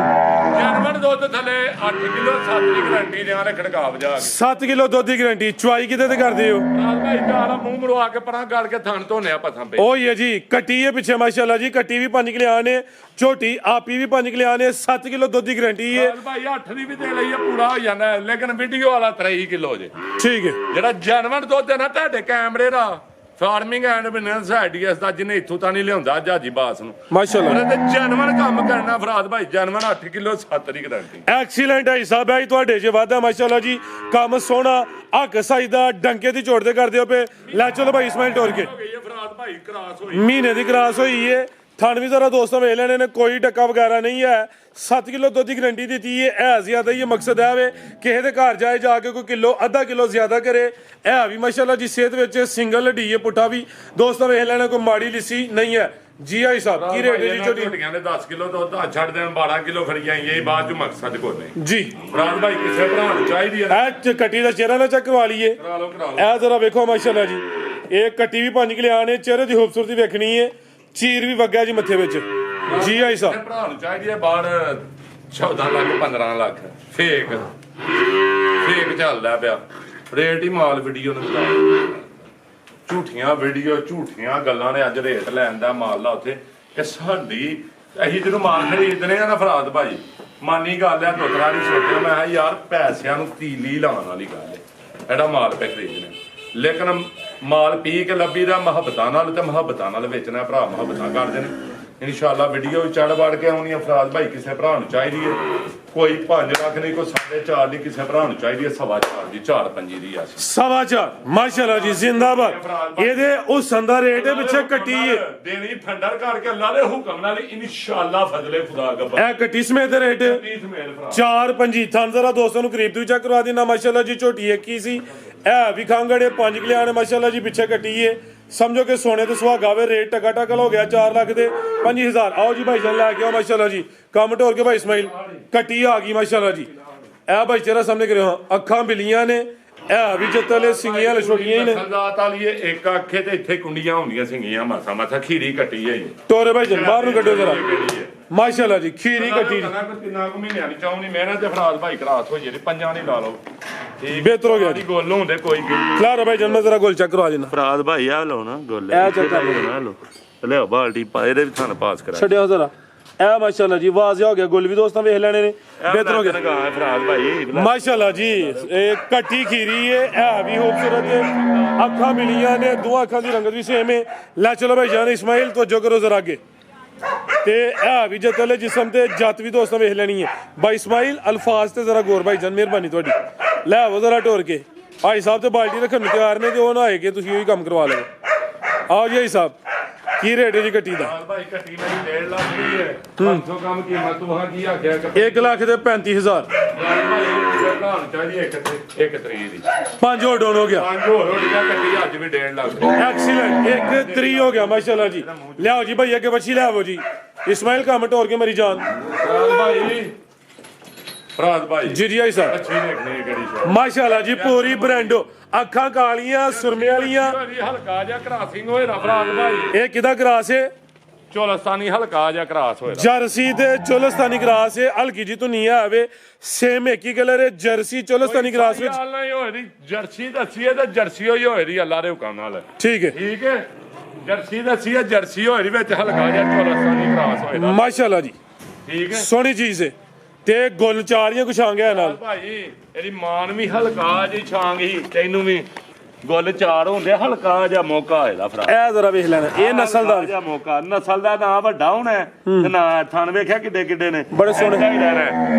ਜਾਨਵਰ ਦੁੱਧ ਥੱਲੇ 8 ਕਿਲੋ 7 ਦੀ ਗਾਰੰਟੀ ਦੇ ਆਲੇ ਖੜਕਾਵ ਜਾ ਕੇ 7 ਕਿਲੋ ਦੁੱਧ ਦੀ ਗਾਰੰਟੀ ਚੁਆਈ ਕਿਤੇ ਤੇ ਕਰਦੇ ਹੋ ਨਾਲ ਭਾਈ ਜਾਲਾ ਮੂੰਹ ਮਰਵਾ ਕੇ ਪਰਾਂ ਗਲ ਕੇ ਥਣ ਧੋਨੇ ਆ ਪਥਾਂ ਪੇ ਉਹ ਹੀ ਹੈ ਜੀ ਕੱਟੀ ਹੈ ਪਿੱਛੇ ਮਾਸ਼ਾਅੱਲਾ ਜੀ ਕੱਟੀ ਵੀ 5 ਕਿਲਿਆਂ ਨੇ ਝੋਟੀ ਆਪੀ ਵੀ 5 ਕਿਲਿਆਂ ਨੇ 7 ਕਿਲੋ ਦੁੱਧ ਦੀ ਗਾਰੰਟੀ ਹੈ ਭਾਈ 8 ਦੀ ਵੀ ਦੇ ਲਈ ਪੂਰਾ ਹੋ ਜਾਂਦਾ ਲੇਕਿਨ ਵੀਡੀਓ ਵਾਲਾ 3 ਕਿਲੋ ਜੇ ਠੀਕ ਹੈ ਜਿਹੜਾ ਜਾਨਵਰ ਦੁੱਧ ਹੈ ਨਾ ਤੁਹਾਡੇ ਕੈਮਰੇ ਦਾ ਫਾਰਮਿੰਗ ਐਂਡ ਬਿਜ਼ਨਸ ਆਈਡੀਆਸ ਦਾ ਜਿਹਨੇ ਇੱਥੋਂ ਤਾਂ ਨਹੀਂ ਲਿਆਉਂਦਾ ਜਾਜੀ ਬਾਸ ਨੂੰ ਮਾਸ਼ਾਅੱਲਾ ਉਹਨੇ ਤੇ ਜਾਨਵਰ ਕੰਮ ਕਰਨਾ ਫਰਾਦ ਭਾਈ ਜਾਨਵਰ 8 ਕਿਲੋ 7 ਦੀ ਗਾਰੰਟੀ ਐਕਸੀਲੈਂਟ ਹੈ ਸਾਹਿਬ ਹੈ ਤੁਹਾਡੇ 'ਚ ਵਾਧਾ ਮਾਸ਼ਾਅੱਲਾ ਜੀ ਕੰਮ ਸੋਹਣਾ ਹੱਕ ਸਾਈ ਦਾ ਡੰਕੇ ਦੀ ਝੋੜ ਤੇ ਕਰਦੇ ਹੋ ਪਏ ਲੈ ਚਲੋ ਭਾਈ ਇਸਮਾਈਲ ਟੋਰ ਕੇ ਫਰਾਦ ਭਾਈ ਕਰਾਸ ਹੋਈ ਮਹੀਨੇ ਦੀ ਕਰਾਸ ਹੋਈ ਏ ਥਣ ਵੀ ਜ਼ਰਾ ਦੋਸਤਾਂ ਵੇਖ ਲੈਣੇ ਨੇ ਕੋਈ ਟੱਕਾ ਵਗੈਰਾ ਨਹੀਂ ਹੈ 7 ਕਿਲੋ ਦੁੱਧ ਦੀ ਗਾਰੰਟੀ ਦਿੱਤੀ ਏ ਇਹ ਜ਼ਿਆਦਾ ਹੀ ਮਕਸਦ ਹੈ ਵੇ ਕਿਸੇ ਦੇ ਘਰ ਜਾਏ ਜਾ ਕੇ ਕੋਈ ਕਿਲੋ ਅੱਧਾ ਕਿਲੋ ਜ਼ਿਆਦਾ ਕਰੇ ਇਹ ਵੀ ਮਾਸ਼ਾਅੱਲਾ ਜੀ ਸਿਹਤ ਵਿੱਚ ਸਿੰਗਲ ਹੱਡੀ ਏ ਪੁੱਠਾ ਵੀ ਦੋਸਤਾਂ ਵੇਖ ਲੈਣਾ ਕੋਈ ਮਾੜੀ ਲਿੱਸੀ ਨਹੀਂ ਹੈ ਜੀ ਆਈ ਸਾਹਿਬ ਕੀ ਰੇਟ ਹੈ ਜੀ ਝੋਟੀਆਂ ਦੇ 10 ਕਿਲੋ ਦੁੱਧ ਆ ਛੱਡ ਦੇਣ 12 ਕਿਲੋ ਖੜੀਆਂ ਇਹ ਬਾਅਦ ਚ ਮਕਸਦ ਕੋ ਨਹੀਂ ਜੀ ਫਰਾਦ ਭਾਈ ਕਿਸੇ ਭਰਾ ਨੂੰ ਚਾਹੀਦੀ ਹੈ ਇਹ ਕੱਟੀ ਦਾ ਚਿਹਰਾ ਨਾ ਚੈੱਕ ਕਰਵਾ ਲਈਏ ਕਰਾ ਲਓ ਇਹ ਜ਼ਰਾ ਵੇਖੋ ਮਾਸ਼ਾਅੱਲਾ ਜੀ ਇਹ ਕੱਟੀ ਵੀ 5 ਕਿਲਿਆਂ ਨੇ ਚਿਹਰੇ ਦੀ ਖੂਬਸੂਰਤੀ ਵੇਖਣੀ ਏ ਚੀਰ ਵੀ ਵਗਿਆ ਜੀ ਮੱਥੇ ਵਿੱਚ ਜੀ ਆਈ ਸਾਹਿਬ ਭਰਾ ਨੂੰ ਚਾਹੀਦੀ ਹੈ ਬਾਹਰ 14 ਲੱਖ 15 ਲੱਖ ਫੇਕ ਚੱਲਦਾ ਪਿਆ ਰੇਟ ਹੀ ਮਾਲ ਵੀਡੀਓ ਨੂੰ ਝੂਠੀਆਂ ਵੀਡੀਓ ਝੂਠੀਆਂ ਗੱਲਾਂ ਨੇ ਅੱਜ ਰੇਟ ਲੈਣ ਦਾ ਮਾਲ ਦਾ ਉੱਥੇ ਕਿ ਸਾਡੀ ਅਸੀਂ ਜਦੋਂ ਮਾਲ ਖਰੀਦਦੇ ਆ ਨਾ ਫਰਾਦ ਭਾਈ ਮਾਨੀ ਗੱਲ ਆ ਦੁੱਤਰਾ ਨਹੀਂ ਸੋਚਿਆ ਮੈਂ ਯਾਰ ਪੈਸਿਆਂ ਨੂੰ ਤੀਲੀ ਲਾਉਣ ਵਾਲੀ ਗੱਲ ਹੈ ਇਹਦਾ ਮਾਲ ਪੈ ਖਰੀਦਣਾ ਲੇਕਿਨ ਮਾਲ ਪੀ ਕੇ ਲੱਭੀ ਦਾ ਮੁਹੱਬਤਾਂ ਨਾਲ ਤੇ ਮੁਹੱਬਤਾਂ ਨਾਲ ਵੇਚਣਾ ਭਰਾ ਮੁਹੱਬਤਾਂ ਕਰਦੇ ਨੇ ਇਨਸ਼ਾਅੱਲਾ ਵੀਡੀਓ ਵੀ ਚੜ ਵੜ ਕੇ ਆਉਣੀ ਆ ਫਰਾਦ ਭਾਈ ਕਿਸੇ ਭਰਾ ਨੂੰ ਚਾਹੀਦੀ ਹੈ ਕੋਈ 5 ਲੱਖ ਨਹੀਂ ਕੋਈ 4.5 ਦੀ ਕਿਸੇ ਭਰਾ ਨੂੰ ਚਾਹੀਦੀ ਹੈ 4.5 ਦੀ 4.5 ਦੀ ਆ 4.5 ਮਾਸ਼ਾਅੱਲਾ ਜੀ ਜ਼ਿੰਦਾਬਾਦ ਇਹਦੇ ਉਹ ਸੰਦਾ ਰੇਟ ਹੈ ਪਿੱਛੇ ਕੱਟੀ ਹੈ ਦੇਣੀ ਫੰਡਰ ਕਰਕੇ ਅੱਲਾ ਦੇ ਹੁਕਮ ਨਾਲ ਇਨਸ਼ਾਅੱਲਾ ਫਜ਼ਲੇ ਖੁਦਾ ਗੱਬਾ ਇਹ ਕੱਟੀ ਸਮੇਤ ਰੇਟ 4.5 ਥਾਂ ਜ਼ਰਾ ਦੋਸਤਾਂ ਨੂੰ ਕਰੀਬ ਤੋਂ ਚੈੱਕ ਕਰਵਾ ਦੇਣਾ ਮਾਸ਼ਾਅੱਲਾ ਜੀ ਝੋਟੀ ਇੱਕ ਹੀ ਸੀ ਇਹ ਵੀ ਖਾਂਗੜੇ 5 ਕਿਲਿਆਂ ਨੇ ਮਾਸ਼ਾਅੱਲਾ ਜੀ ਪਿੱਛੇ ਕੱਟੀ ਹੈ ਸਮਝੋ ਕਿ ਸੋਨੇ ਤੇ ਸੁਹਾਗਾ ਵੇ ਰੇਟ ਟਕਾ ਟਕਲ ਹੋ ਗਿਆ 4 ਲੱਖ ਦੇ 5000 ਆਓ ਜੀ ਭਾਈ ਜਾਨ ਲੈ ਕੇ ਆਓ ਮਾਸ਼ਾਅੱਲਾ ਜੀ ਕੰਮ ਢੋਰ ਕੇ ਭਾਈ ਇਸਮਾਈਲ ਕੱਟੀ ਆ ਗਈ ਮਾਸ਼ਾਅੱਲਾ ਜੀ ਇਹ ਭਾਈ ਤੇਰਾ ਸਾਹਮਣੇ ਕਰਿਓ ਅੱਖਾਂ ਬਿਲੀਆਂ ਨੇ ਇਹ ਵੀ ਜੱਤਲੇ ਸਿੰਗੀਆਂ ਲੈ ਛੋਟੀਆਂ ਹੀ ਨੇ ਸਰਦਾਰ ਤਾਲੀਏ ਇੱਕ ਅੱਖੇ ਤੇ ਇੱਥੇ ਕੁੰਡੀਆਂ ਹੁੰਦੀਆਂ ਸਿੰਗੀਆਂ ਮਾਸਾ ਮਾਸਾ ਖੀਰੀ ਕੱਟੀ ਹੈ ਜੀ ਟੋਰੇ ਭਾਈ ਜਾਨ ਬਾਹਰ ਨੂੰ ਕੱਢੋ ਜਰਾ ਮਾਸ਼ਾਅੱਲਾ ਜੀ ਖੀਰੀ ਕੱਟੀ ਕਿੰਨਾ ਕੁ ਮਹੀਨਿਆਂ ਦੀ ਚਾਉਣੀ ਮਿਹਨਤ ਤੇ ਫਰਾਦ ਭਾਈ ਕਰਾਸ ਹੋ ਜੇ ਪੰਜਾਂ ਨਹੀਂ ਲਾ ਲਓ ਠੀਕ ਬਿਹਤਰ ਹੋ ਗਿਆ ਜੀ ਗੋਲ ਹੁੰਦੇ ਕੋਈ ਖਲਾਰ ਭਾਈ ਜਾਨ ਮੈਂ ਜ਼ਰਾ ਗੋਲ ਚੈੱਕ ਕਰਵਾ ਦੇਣਾ ਫਰਾਦ ਭਾਈ ਆ ਲਓ ਨਾ ਗੋਲੇ ਇਹ ਚੈੱਕ ਕਰ ਲਓ ਲਿਓ ਬਾਲਟੀ ਪਾ ਇਹਦੇ ਵੀ ਤੁਹਾਨੂੰ ਪਾਸ ਕਰਾ ਛੱਡਿਓ ਜ਼ਰਾ ਇਹ ਮਾਸ਼ਾਅੱਲਾ ਜੀ ਵਾਜ਼ਿਆ ਹੋ ਗਿਆ ਗੁੱਲ ਵੀ ਦੋਸਤਾਂ ਵੇਖ ਲੈਣੇ ਨੇ ਬਿਹਤਰ ਹੋ ਗਿਆ ਲਗਾ ਫਰਾਦ ਭਾਈ ਮਾਸ਼ਾਅੱਲਾ ਜੀ ਇਹ ਕੱਟੀ ਖੀਰੀ ਏ ਇਹ ਵੀ ਖੂਬਸੂਰਤ ਏ ਅੱਖਾਂ ਮਿਲੀਆਂ ਨੇ ਦੋ ਅੱਖਾਂ ਦੀ ਰੰਗਤ ਵੀ ਸੇਮ ਏ ਲੈ ਚਲੋ ਭਾਈ ਜਾਨ ਇਸਮਾਈਲ ਤੋਂ ਜੋ ਕਰੋ ਜ਼ਰਾ ਅੱਗੇ ਤੇ ਇਹ ਵੀ ਜਤਲੇ ਜਿਸਮ ਤੇ ਜੱਤ ਵੀ ਦੋਸਤਾਂ ਵੇਖ ਲੈਣੀ ਹੈ ਬਾਈ ਇਸਮਾਈਲ ਅਲਫਾਜ਼ ਤੇ ਜ਼ਰਾ ਗੌਰ ਭਾਈ ਜਾਨ ਮਿਹਰਬਾਨੀ ਤੁਹਾਡੀ ਲੈ ਆਵੋ ਜ਼ਰਾ ਢੋਰ ਕੇ ਭਾਈ ਸਾਹਿਬ ਤੇ ਬਾਲਟੀ ਰੱਖਣ ਨੂੰ ਤਿਆਰ ਨੇ ਤੇ ਉਹ ਨਾ ਆਏ ਕਿ ਤੁਸੀਂ ਉਹੀ ਕੰਮ ਕਰਵਾ ਲਓ ਆਓ ਜੀ ਭਾਈ ਸਾਹਿਬ ਕੀ ਰੇਟ ਹੈ ਜੀ ਕੱਟੀ ਦਾ ਭਾਈ ਕੱਟੀ ਮੇਰੀ 1.5 ਲੱਖ ਦੀ ਹੈ 500 ਕੰਮ ਕੀਮਤ ਤੂੰ ਹਾਂ ਕੀ ਆਖਿਆ 1 ਲੱਖ ਤੇ 35,000 ਭਾਈ ਚਾਹੀਦੀ ਇੱਕ ਤਰੀਕ ਦੀ 5 ਹੋਰ ਡਾਊਨ ਹੋ ਗਿਆ 5 ਹੋਰ ਰੋਟੀਆਂ ਕੱਟੀ ਅੱਜ ਵੀ 1.5 ਲੱਖ ਦੀ ਐਕਸੀਲੈਂਟ 1 3 ਹੋ ਗਿਆ ਮਾਸ਼ਾਅੱਲਾ ਜੀ ਲਿਆਓ ਜੀ ਭਈਆ ਕੇ ਬੱਚੀ ਲਿਆਵੋ ਜੀ ਇਸਮਾइल ਕੰਮ ਟੋਰ ਕੇ ਮੇਰੀ ਜਾਨ ਫਰਾਦ ਭਾਈ ਜੀ ਜੀ ਆਈ ਸਾਹਿਬ ਅੱਛੀ ਦੇਖਣੀ ਕਿਹੜੀ ਸ਼ੋ ਮਾਸ਼ਾਅੱਲਾ ਜੀ ਪੂਰੀ ਬ੍ਰਾਂਡੋ ਅੱਖਾਂ ਕਾਲੀਆਂ ਸੁਰਮੇ ਵਾਲੀਆਂ ਹਲਕਾ ਜਿਹਾ ਕਰਾਸਿੰਗ ਹੋਏ ਨਾ ਫਰਾਦ ਭਾਈ ਇਹ ਕਿਹਦਾ ਕਰਾਸ ਹੈ ਚੋਲਸਤਾਨੀ ਹਲਕਾ ਜਿਹਾ ਕਰਾਸ ਹੋਏ ਜਰਸੀ ਤੇ ਚੋਲਸਤਾਨੀ ਕਰਾਸ ਹੈ ਹਲਕੀ ਜੀ ਧੁਨੀਆ ਆਵੇ ਸੇਮ ਇੱਕ ਹੀ ਕਲਰ ਹੈ ਜਰਸੀ ਚੋਲਸਤਾਨੀ ਕਰਾਸ ਵਿੱਚ ਨਹੀਂ ਹੋਏ ਦੀ ਜਰਸੀ ਦੱਸੀ ਹੈ ਤੇ ਜਰਸੀ ਹੋਈ ਹੋਏ ਦੀ ਅੱਲਾ ਦੇ ਹੁਕਮ ਨਾਲ ਠੀਕ ਹੈ ਜਰਸੀ ਦੱਸੀ ਹੈ ਜਰਸੀ ਹੋਏ ਦੀ ਵਿੱਚ ਹਲਕਾ ਜਿਹਾ ਚੋਲਸਤਾਨੀ ਕਰਾਸ ਹੋਏ ਦਾ ਮਾਸ਼ਾਅੱਲਾ ਜੀ ਠੀਕ ਹੈ ਸੋਹਣੀ ਚੀਜ਼ ਹੈ ਤੇ ਗੁੱਲ ਚਾਰੀਆਂ ਕੁਛ ਆ ਗਿਆ ਨਾਲ ਭਾਈ ਇਹਦੀ ਮਾਨ ਵੀ ਹਲਕਾ ਜੀ ਛਾਂਗ ਹੀ ਤੈਨੂੰ ਵੀ ਗੁੱਲ ਚਾਰ ਹੁੰਦੇ ਹਲਕਾ ਜਿਹਾ ਮੌਕਾ ਇਹਦਾ ਫਰਾ ਇਹ ਜ਼ਰਾ ਵੇਖ ਲੈਣਾ ਇਹ ਨਸਲ ਦਾ ਜਿਹਾ ਮੌਕਾ ਨਸਲ ਦਾ ਨਾਂ ਵੱਡਾ ਹੋਣਾ ਤੇ ਨਾ ਥਣ ਵੇਖਿਆ ਕਿੱਡੇ ਕਿੱਡੇ ਨੇ ਬੜੇ ਸੋਹਣੇ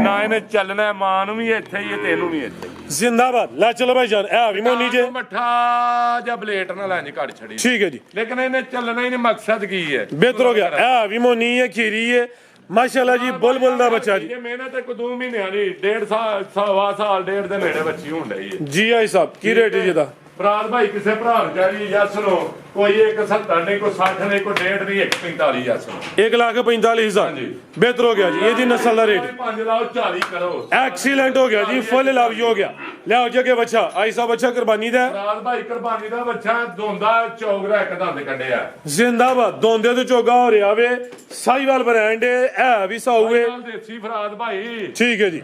ਨਾ ਇਹਨੇ ਚੱਲਣਾ ਮਾਂ ਨੂੰ ਵੀ ਇੱਥੇ ਹੀ ਤੈਨੂੰ ਵੀ ਇੱਥੇ ਜ਼ਿੰਦਾਬਾਦ ਲੈ ਚਲੋ ਭਾਈ ਜਾਨ ਇਹ ਵੀ ਮੋਨੀ ਜੇ ਮੱਠਾ ਜਾਂ ਬਲੇਟ ਨਾਲ ਲੈਣੀ ਕੱਢ ਛੜੀ ਠੀਕ ਹੈ ਜੀ ਲੇਕਿਨ ਇਹਨੇ ਚੱਲਣਾ ਹੀ ਨਹੀਂ ਮਕਸਦ ਕੀ ਹੈ ਬਿਹਤਰ ਹੋ ਗਿਆ ਇਹ ਵੀ ਮੋਨੀ ਹੈ ਖੀਰੀ ਹੈ ਮਾਸ਼ਾਅੱਲਾ ਜੀ ਬੁਲਬੁਲ ਦਾ ਬੱਚਾ ਜੀ ਇਹ ਮਿਹਨਤ ਇੱਕ 2 ਮਹੀਨਿਆਂ ਦੀ 1.5 ਸਾਲ ਸਵਾ ਸਾਲ ਡੇਢ ਦੇ ਨੇੜੇ ਬੱਚੀ ਹੋਣ ਡਈ ਹੈ ਜੀ ਆਈ ਸਾਹਿਬ ਕੀ ਰੇਟ ਹੈ ਜੀ ਦਾ ਫਰਾਦ ਭਾਈ ਕਿਸੇ ਭਰਾ ਨੂੰ ਚਾਹੀਦੀ ਯਸ ਨੂੰ ਕੋਈ 170 ਨਹੀਂ ਕੋਈ 60 ਨਹੀਂ ਕੋਈ 1.5 ਨਹੀਂ 145 ਯਸ ਨੂੰ 1,45,000 ਬਿਹਤਰ ਹੋ ਗਿਆ ਜੀ ਇਹਦੀ ਨਸਲ ਦਾ ਰੇਟ 5 ਲਾਓ 40 ਕਰੋ ਐਕਸੀਲੈਂਟ ਹੋ ਗਿਆ ਜੀ ਫੁੱਲ ਲਵ ਹੋ ਗਿਆ ਲਿਆਓ ਜੀ ਅੱਗੇ ਬੱਚਾ ਆਈ ਸਾਹਿਬ ਬੱਚਾ ਕੁਰਬਾਨੀ ਦਾ ਫਰਾਦ ਭਾਈ ਕੁਰਬਾਨੀ ਦਾ ਬੱਚਾ ਦੋਂਦਾ ਚੌਗਰਾ ਇੱਕ ਦੰਦ ਕੱਢਿਆ ਜ਼ਿੰਦਾਬਾਦ ਦੋਂਦੇ ਤੋਂ ਚੋਗਾ ਹੋ ਰਿਹਾ ਵੇ ਸਾਈਵਾਲ ਬ੍ਰਾਂਡ ਹੈ ਵੀ ਸਾਊਏ ਨਾਲ ਦੇਸੀ ਫਰਾਦ ਭਾਈ ਠੀਕ ਹੈ ਜੀ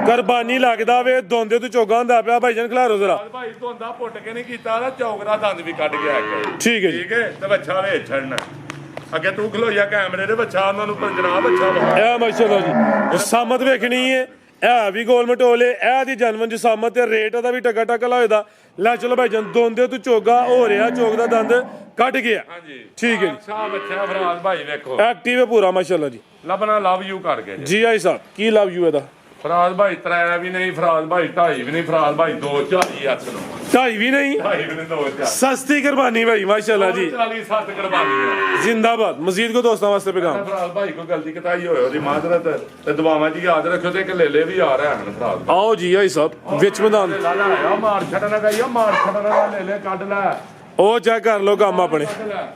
ਕੁਰਬਾਨੀ ਲੱਗਦਾ ਵੇ ਦੋਂਦੇ ਤੋਂ ਚੋਗਾ ਹੁੰਦਾ ਪਿਆ ਭਾਈ ਜਾਨ ਖਿਲਾਰੋ ਜ਼ਰਾ ਫਰਾਦ ਭਾਈ ਦੋਂਦਾ ਪੁੱਟ ਕੇ ਨਹੀਂ ਕੀਤਾ ਨਾ ਚੌਗਰਾ ਦੰਦ ਵੀ ਕੱਢ ਗਿਆ ਇੱਕ ਠੀਕ ਹੈ ਜੀ ਠੀਕ ਹੈ ਤੇ ਬੱਚਾ ਵੇ ਛੱਡਣਾ ਅੱਗੇ ਤੂੰ ਖਲੋਇਆ ਕੈਮਰੇ ਦੇ ਬੱਚਾ ਉਹਨਾਂ ਨੂੰ ਪੰਜਰਾ ਬੱਚਾ ਵਿਖਾ ਇਹ ਮਾਸ਼ਾਅੱਲਾ ਜੀ ਸਾਮਤ ਵੇਖਣੀ ਹੈ ਇਹ ਵੀ ਗੋਲ ਮਟੋਲੇ ਇਹ ਦੀ ਜਨਮਨ ਸਾਮਤ ਤੇ ਰੇਟ ਦਾ ਵੀ ਟਕਾ ਟਕਾ ਲਾਇਦਾ ਲੈ ਚਲੋ ਭਾਈ ਜਾਨ ਦੋਂਦੇ ਤੋਂ ਚੋਗਾ ਹੋ ਰਿਹਾ ਚੋਗ ਦਾ ਦੰਦ ਕੱਢ ਗਿਆ ਹਾਂਜੀ ਠੀਕ ਹੈ ਜੀ ਅੱਛਾ ਬੱਚਾ ਫਰਾਦ ਭਾਈ ਵੇਖੋ ਐਕਟਿਵ ਹੈ ਪੂਰਾ ਮਾਸ਼ਾਅੱਲਾ ਜੀ ਲੱਭਣਾ ਲਵ ਯੂ ਕਰ ਗਏ ਜੀ ਆਈ ਸਾਹਿਬ ਕੀ ਲਵ ਯੂ ਇਹਦਾ ਫਰਾਦ ਭਾਈ 3 ਵੀ ਨਹੀਂ ਫਰਾਦ ਭਾਈ 2.5 ਵੀ ਨਹੀਂ ਫਰਾਦ ਭਾਈ 2.40 ਹੱਥ ਨੂੰ 2.5 ਵੀ ਨਹੀਂ 2.5 ਵੀ ਨਹੀਂ 2.40 ਸਸਤੀ ਕੁਰਬਾਨੀ ਭਾਈ ਮਾਸ਼ਾਅੱਲਾ ਜੀ 47 ਕੁਰਬਾਨੀਆਂ ਜ਼ਿੰਦਾਬਾਦ ਮਜ਼ੀਦ ਕੋ ਦੋਸਤਾਂ ਵਾਸਤੇ ਪੈਗਾਮ ਫਰਾਦ ਭਾਈ ਕੋਈ ਗਲਤੀ ਕਤਾਈ ਹੋਏ ਉਹਦੀ ਮਾਜ਼ਰਤ ਤੇ ਦੁਆਵਾਂ ਜੀ ਯਾਦ ਰੱਖੋ ਤੇ ਇੱਕ ਲੇਲੇ ਵੀ ਆ ਰਿਹਾ ਹਨ ਫਰਾਦ ਆਓ ਜੀ ਆਈ ਸਾਹਿਬ ਵਿੱਚ ਮੈਦਾਨ ਲਾਲਾ ਆਇਆ ਮਾਰ ਛੱਡਣਾ ਗਈ ਮਾਰ ਛੱਡਣਾ ਲੇਲੇ ਕੱਢ ਲੈ ਉਹ ਚੈੱਕ ਕਰ ਲੋ ਕੰਮ ਆਪਣੇ ਕੱਢ ਲੈ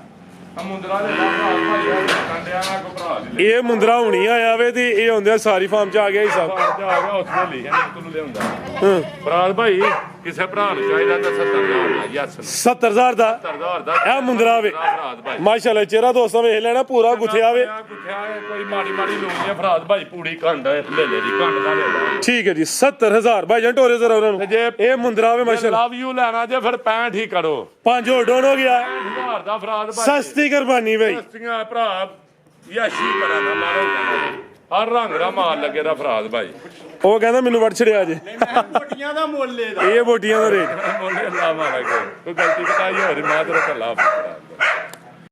ਆ ਮੁੰਦਰਾ ਦੇ ਫਰਾਦ ਭਾਈ ਕੰਡਿਆ ਨਾ ਕੋ ਭਰਾ ਦੀ ਇਹ ਮੁੰਦਰਾ ਹੁਣੀ ਆਇਆ ਵੇ ਤੇ ਇਹ ਹੁੰਦੇ ਸਾਰੀ ਫਾਰਮ ਚ ਆ ਗਿਆ ਹੀ ਸਾਹਿਬ ਆ ਗਿਆ ਉਸ ਵੇਲੇ ਲਿਖਿਆ ਤੈਨੂੰ ਲਿਆਉਂਦਾ ਫਰਾਦ ਭਾਈ ਕਿਸੇ ਭਰਾ ਨੂੰ ਚਾਹੀਦਾ ਤਾਂ 70,000 ਦਾ ਯਸ 70,000 ਦਾ 70,000 ਦਾ ਇਹ ਮੁੰਦਰਾ ਵੇ ਫਰਾਦ ਭਾਈ ਮਾਸ਼ਾਅੱਲਾ ਚਿਹਰਾ ਦੋਸਤਾਂ ਵੇਖ ਲੈਣਾ ਪੂਰਾ ਗੁੱਥਿਆ ਵੇ ਗੁੱਥਿਆ ਕੋਈ ਮਾੜੀ ਮਾੜੀ ਲੋਣੀ ਆ ਫਰਾਦ ਭਾਈ ਪੂੜੀ ਕੰਡ ਲੇਲੇ ਦੀ ਕੰਡ ਦਾ ਲੇਲਾ ਠੀਕ ਹੈ ਜੀ 70,000 ਭਾਈ ਜਨ ਟੋਰੇ ਜ਼ਰਾ ਉਹਨਾਂ ਨੂੰ ਜੇ ਇਹ ਮੁੰਦਰਾ ਵੇ ਮਾਸ਼ਾਅੱਲਾ ਲਵ ਯੂ ਲੈਣਾ ਜੇ ਫਿਰ 65 ਹੀ ਕਰੋ 5 ਹੋਰ ਡੋਨ ਹੋ ਗਿਆ 6000 ਦਾ ਫਰਾਦ ਭਾਈ ਸਸਤੀ ਕੁਰਬਾਨੀ ਭਾਈ ਸਸਤੀਆਂ ਭਰਾ ਯਾਸ਼ੀ ਕਰਾਂ ਦਾ ਮਾਰੋ ਹਰ ਰੰਗ ਦਾ ਮਾਲ ਲੱਗੇ ਦਾ ਫਰਾਦ ਭਾਈ ਉਹ ਕਹਿੰਦਾ ਮੈਨੂੰ ਵੜ ਛੜਿਆ ਜੇ ਮੋਟੀਆਂ ਦਾ ਮੁੱਲ ਇਹਦਾ ਇਹ ਬੋਟੀਆਂ ਦਾ ਰੇਟ ਮੋਲੇ ਅੱਲਾ ਮਾਰਾ ਕੋਈ ਗਲਤੀ ਕਤਾਈ ਹੋ ਰਹੀ ਮਾਦਰ ਕੱਲਾ